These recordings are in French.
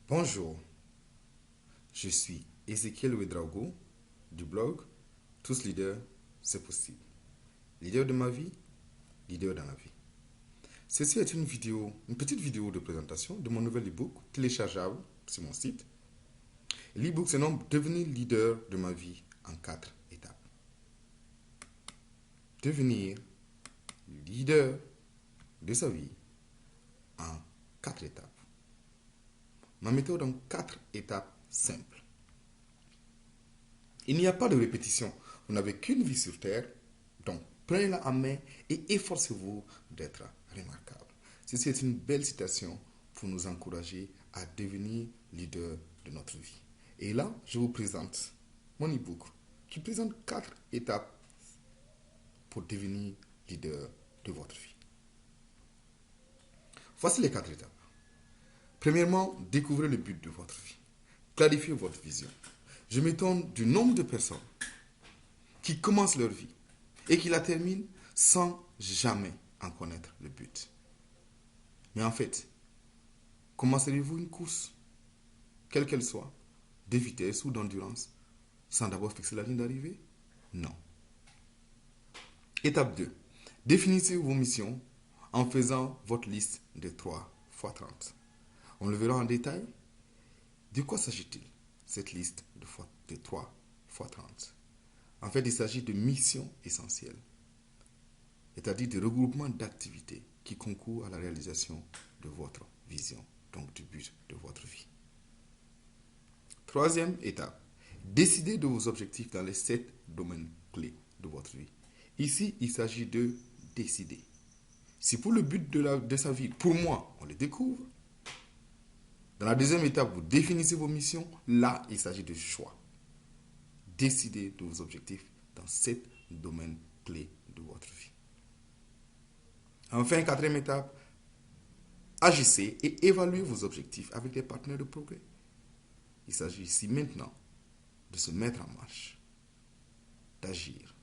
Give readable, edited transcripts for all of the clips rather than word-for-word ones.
Bonjour, je suis Ezekiel Ouedraogo du blog Tous leaders, c'est possible. Leader de ma vie, leader dans la vie. Ceci est une petite vidéo de présentation de mon nouvel e-book téléchargeable sur mon site. L'e-book se nomme Devenir leader de ma vie en 4 étapes. Devenir leader de sa vie en 4 étapes. Ma méthode en 4 étapes simples. Il n'y a pas de répétition. Vous n'avez qu'une vie sur Terre, donc prenez-la en main et efforcez-vous d'être remarquable. Ceci est une belle citation pour nous encourager à devenir leader de notre vie. Et là, je vous présente mon e-book qui présente 4 étapes pour devenir leader de votre vie. Voici les 4 étapes. Premièrement, découvrez le but de votre vie. Clarifiez votre vision. Je m'étonne du nombre de personnes qui commencent leur vie et qui la terminent sans jamais en connaître le but. Mais en fait, commencerez-vous une course, quelle qu'elle soit, de vitesse ou d'endurance, sans d'abord fixer la ligne d'arrivée? Non. Étape 2. Définissez vos missions en faisant votre liste de 3 x 30. On le verra en détail. De quoi s'agit-il, cette liste de 3 x 30? En fait, il s'agit de missions essentielles, c'est-à-dire de regroupements d'activités qui concourent à la réalisation de votre vision, donc du but de votre vie. Troisième étape, décidez de vos objectifs dans les 7 domaines clés de votre vie. Ici, il s'agit de décider. Si pour le but de sa vie, pour moi, on les découvre, dans la deuxième étape, vous définissez vos missions. Là, il s'agit de choix. Décidez de vos objectifs dans 7 domaines clés de votre vie. Enfin, quatrième étape, agissez et évaluez vos objectifs avec des partenaires de progrès. Il s'agit ici maintenant de se mettre en marche, d'agir.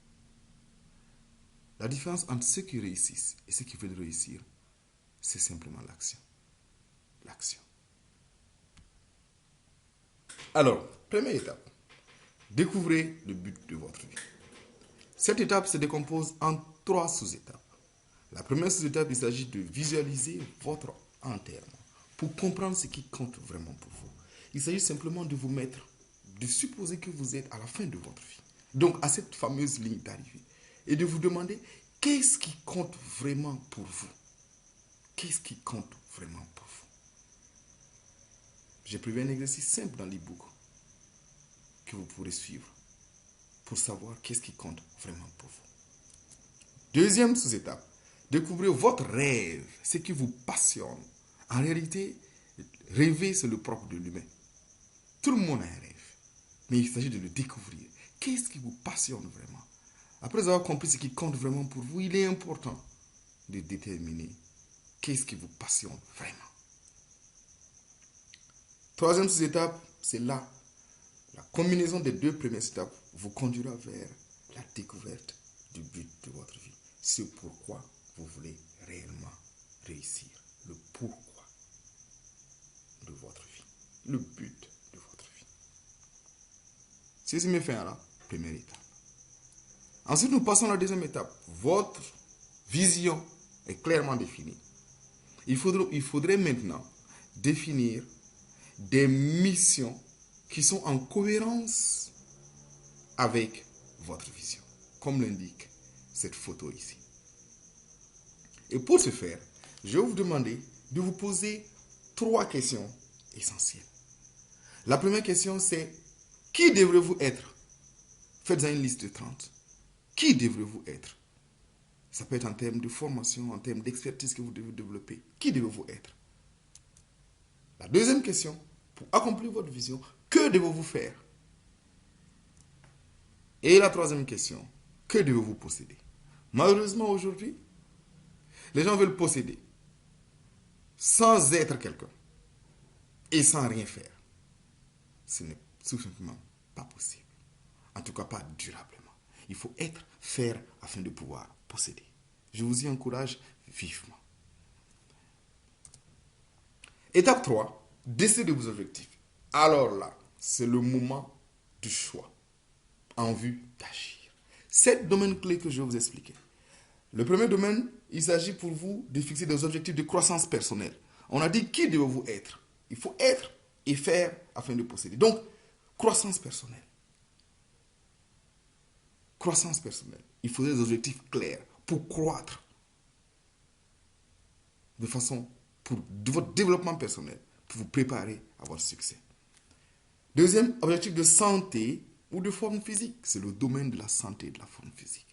La différence entre ceux qui réussissent et ceux qui veulent réussir, c'est simplement l'action. L'action. Alors, première étape, découvrez le but de votre vie. Cette étape se décompose en 3 sous-étapes. La première sous-étape, il s'agit de visualiser votre enterrement pour comprendre ce qui compte vraiment pour vous. Il s'agit simplement de vous mettre, de supposer que vous êtes à la fin de votre vie, donc à cette fameuse ligne d'arrivée, et de vous demander qu'est-ce qui compte vraiment pour vous. Qu'est-ce qui compte vraiment pour vous? J'ai prévu un exercice simple dans l'e-book que vous pourrez suivre pour savoir qu'est-ce qui compte vraiment pour vous. Deuxième sous-étape, découvrez votre rêve, ce qui vous passionne. En réalité, rêver, c'est le propre de l'humain. Tout le monde a un rêve, mais il s'agit de le découvrir. Qu'est-ce qui vous passionne vraiment? Après avoir compris ce qui compte vraiment pour vous, il est important de déterminer qu'est-ce qui vous passionne vraiment. Troisième sous-étape, c'est là. La combinaison des 2 premières étapes vous conduira vers la découverte du but de votre vie. C'est pourquoi vous voulez réellement réussir. Le pourquoi de votre vie. Le but de votre vie. Ceci me fait à la première étape. Ensuite, nous passons à la deuxième étape. Votre vision est clairement définie. Il faudrait maintenant définir des missions qui sont en cohérence avec votre vision, comme l'indique cette photo ici. Et pour ce faire, je vais vous demander de vous poser 3 questions essentielles. La première question, c'est qui devrez-vous être? Faites-en une liste de 30. Qui devrez-vous être? Ça peut être en termes de formation, en termes d'expertise que vous devez développer. Qui devez-vous être? La deuxième question, pour accomplir votre vision, que devez-vous faire? Et la troisième question, que devez-vous posséder? Malheureusement, aujourd'hui, les gens veulent posséder sans être quelqu'un et sans rien faire. Ce n'est tout simplement pas possible. En tout cas, pas durablement. Il faut être, faire afin de pouvoir posséder. Je vous y encourage vivement. Étape 3. décidez de vos objectifs. Alors là, c'est le moment du choix en vue d'agir. 7 domaines clés que je vais vous expliquer. Le premier domaine, il s'agit pour vous de fixer des objectifs de croissance personnelle. On a dit qui devez-vous être. Il faut être et faire afin de posséder. Donc, croissance personnelle. Croissance personnelle. Il faut des objectifs clairs pour croître de façon pour votre développement personnel, pour vous préparer à votre succès. Deuxième objectif de santé ou de forme physique, c'est le domaine de la santé et de la forme physique.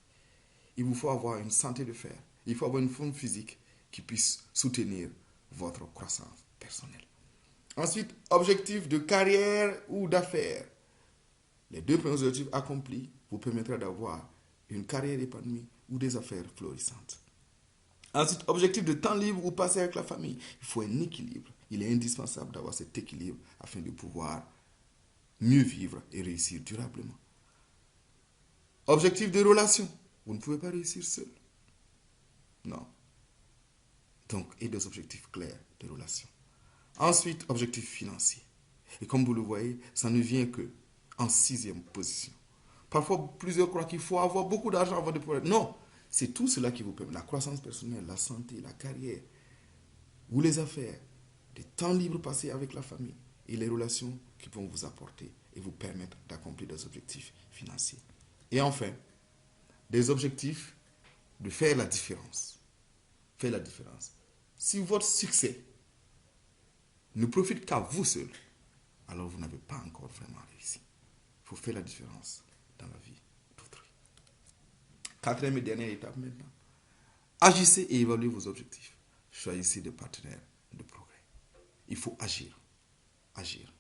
Il vous faut avoir une santé de fer, il faut avoir une forme physique qui puisse soutenir votre croissance personnelle. Ensuite, objectif de carrière ou d'affaires. Les deux premiers objectifs accomplis vous permettront d'avoir une carrière épanouie ou des affaires florissantes. Ensuite, objectif de temps libre ou passer avec la famille. Il faut un équilibre. Il est indispensable d'avoir cet équilibre afin de pouvoir mieux vivre et réussir durablement. Objectif de relation. Vous ne pouvez pas réussir seul. Non. Donc, et des objectifs clairs de relation. Ensuite, objectif financier. Et comme vous le voyez, ça ne vient que en 6e position. Parfois, plusieurs croient qu'il faut avoir beaucoup d'argent avant de pouvoir... Non, c'est tout cela qui vous permet. La croissance personnelle, la santé, la carrière, ou les affaires, des temps libres passés avec la famille et les relations qui vont vous apporter et vous permettre d'accomplir des objectifs financiers. Et enfin, des objectifs de faire la différence. Faire la différence. Si votre succès ne profite qu'à vous seul, alors vous n'avez pas encore vraiment réussi. Il faut faire la différence dans la vie d'autrui. 4e et dernière étape maintenant. Agissez et évaluez vos objectifs. Choisissez des partenaires de progrès. Il faut agir. Agir.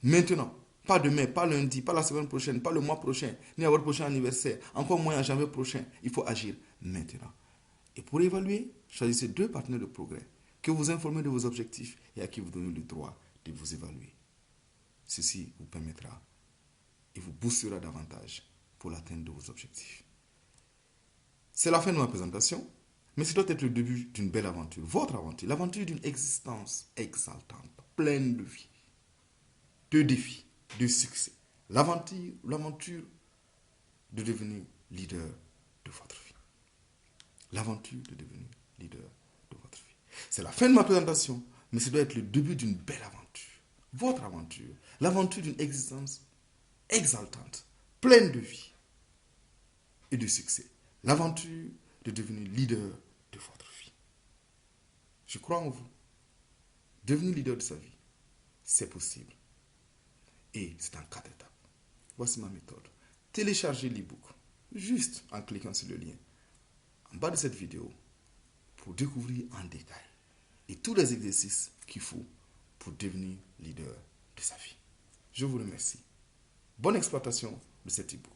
Maintenant, pas demain, pas lundi, pas la semaine prochaine, pas le mois prochain, ni à votre prochain anniversaire, encore moins en janvier prochain. Il faut agir maintenant. Et pour évaluer, choisissez 2 partenaires de progrès que vous informez de vos objectifs et à qui vous donnez le droit de vous évaluer. Ceci vous permettra et vous boostera davantage pour l'atteinte de vos objectifs. C'est la fin de ma présentation, mais ce doit être le début d'une belle aventure, votre aventure, l'aventure d'une existence exaltante, pleine de vie, de défis, de succès. L'aventure de devenir leader de votre vie. L'aventure de devenir leader de votre vie. C'est la fin de ma présentation, mais ce doit être le début d'une belle aventure. Votre aventure, l'aventure d'une existence exaltante, pleine de vie et de succès. L'aventure de devenir leader de votre vie. Je crois en vous. Devenir leader de sa vie, c'est possible. Et c'est en 4 étapes. Voici ma méthode. Téléchargez l'e-book juste en cliquant sur le lien en bas de cette vidéo pour découvrir en détail et tous les exercices qu'il faut pour devenir leader de sa vie. Je vous remercie. Bonne exploitation de cet e-book.